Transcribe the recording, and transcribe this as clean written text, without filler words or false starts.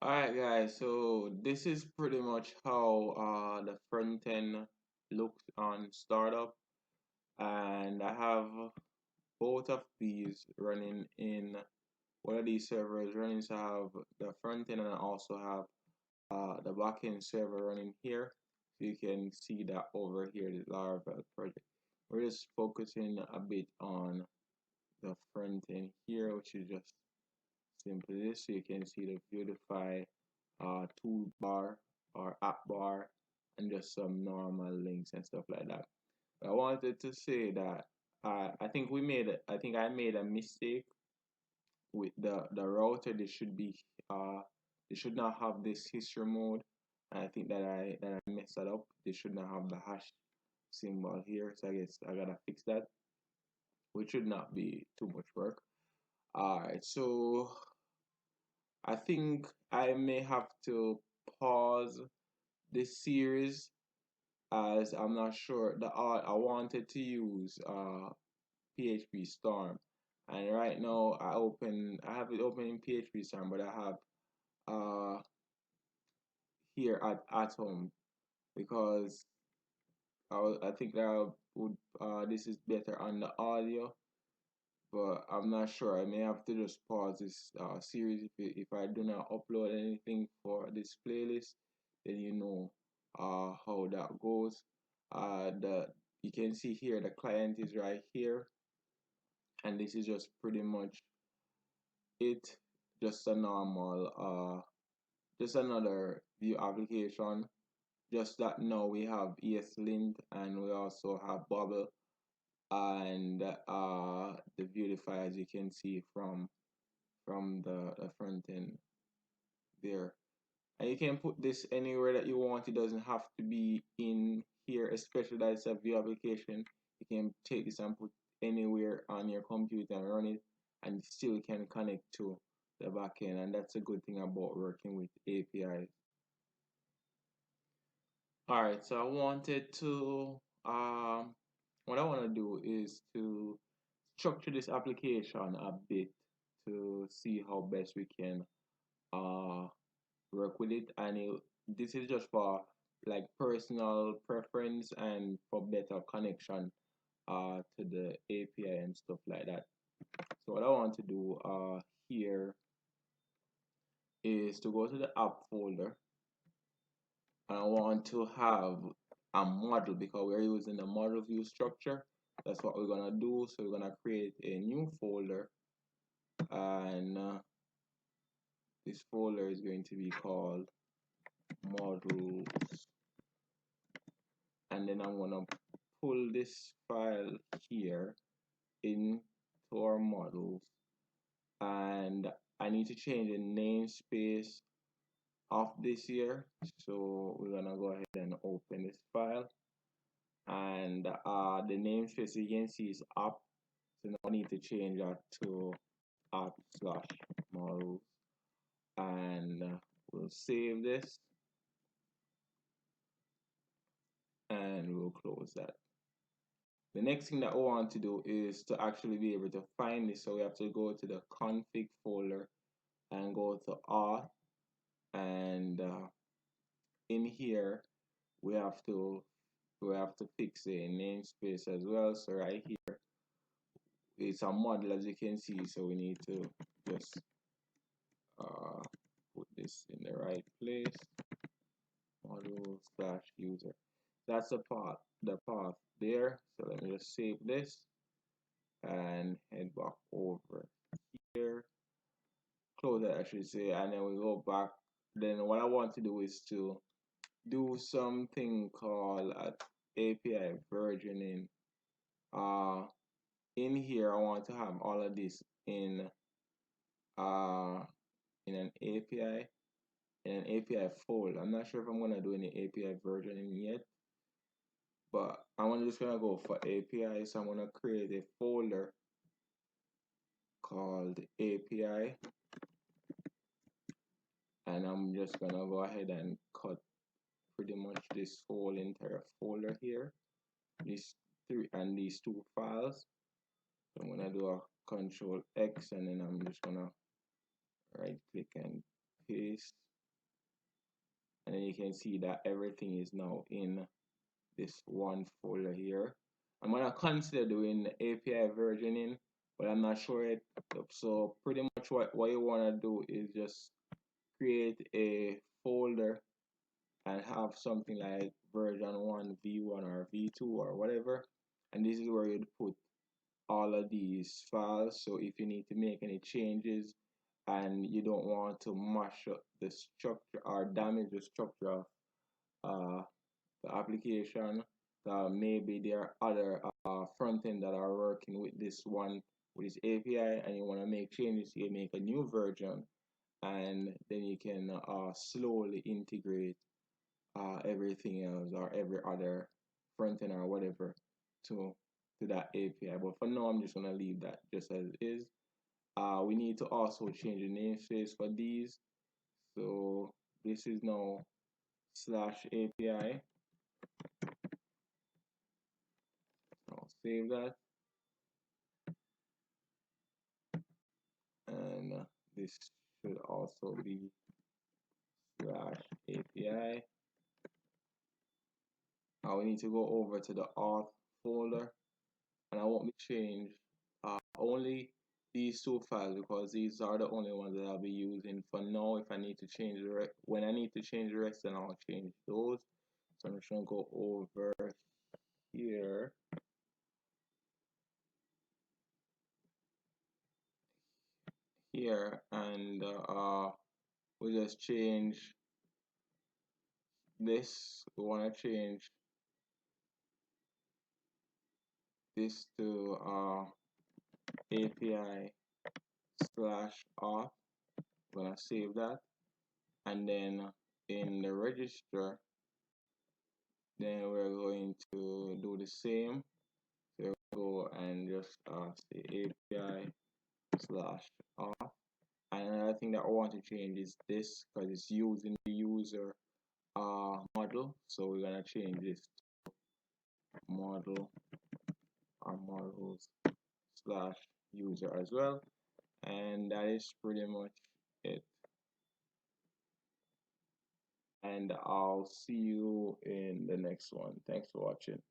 Alright guys, so this is pretty much how the front end looks on startup, and I have both of these running in one of these servers running. So I have the front end and I also have the backend server running here. So you can see that over here, the Laravel project. We're just focusing a bit on the front end here, which is just simply this. So you can see the Vuetify toolbar or app bar and just some normal links and stuff like that. But I wanted to say that I think I made a mistake with the router. They should not have this history mode. And I think that I messed that up. They should not have the hash symbol here. So I guess I gotta fix that, which should not be too much work. Alright, so I think I may have to pause this series as I'm not sure. I wanted to use PHP Storm, and right now I have it open in PHP Storm, but I have uh here at home because I think that would this is better on the audio, but I'm not sure. I may have to just pause this series if I do not upload anything for this playlist. Then you know how that goes. The You can see here the client is right here, and this is just pretty much it. Just a normal just another view application. Just that now we have ESLint and we also have Bubble and the Vuetify, as you can see from the front end there. And you can put this anywhere that you want. It doesn't have to be in here, especially that it's a view application. You can take this and put anywhere on your computer and run it, and still can connect to the backend. And that's a good thing about working with APIs. Alright, so I wanted to what I want to do is to structure this application a bit to see how best we can uh work with it. And this is just for like personal preference and for better connection to the API and stuff like that. So what I want to do here is to go to the app folder, and I want to have a model because we're using the model view structure. That's what we're gonna do. So we're gonna create a new folder, and this folder is going to be called models, and then I'm gonna pull this file here into our models, and I need to change the namespace of this here. So we're gonna go ahead and open this file, and the namespace you can see is app. So now I need to change that to app/models, and we'll save this and we'll close that. The next thing that we want to do is to actually be able to find this. So we have to go to the config folder and go to auth, and in here we have to fix a namespace as well. So right here it's a model, as you can see, so we need to just put this in the right place. Model/user. That's the path there. So let me just save this and head back over here. Close that, I should say, and then we go back. Then what I want to do is to do something called API versioning. In here I want to have all of this in an API folder. I'm not sure if I'm gonna do any API versioning yet, but I'm just gonna go for API. So I'm gonna create a folder called API, and I'm just gonna go ahead and cut pretty much this whole entire folder here, these two files. So I'm gonna do a Control X, and then I'm just gonna right click and paste and then you can see that everything is now in this one folder here. I'm gonna consider doing the API versioning, but I'm not sure it. So pretty much what you wanna do is just create a folder and have something like version 1, V1 or V2 or whatever. And this is where you'd put all of these files. So if you need to make any changes and you don't want to mash up the structure or damage the structure of the application, maybe there are other front end that are working with this one, with this API, and you want to make changes, you make a new version, and then you can slowly integrate everything else or every other front end or whatever to that API. But for now, I'm just gonna leave that just as it is. We need to also change the namespace for these. So this is now /API. I'll save that, and this should also be /API. Now we need to go over to the auth folder, and I want me to change only these two files because these are the only ones that I'll be using for now. If I need to change the rest, when I need to change the rest, then I'll change those. So I'm just gonna go over here, and we just change this. We wanna change this to API /auth. I'm gonna save that, and then in the register, then we're going to do the same. So go and just say API /auth. And another thing that I want to change is this because it's using the user model. So we're gonna change this to model or models /user as well. And that is pretty much it. And I'll see you in the next one. Thanks for watching.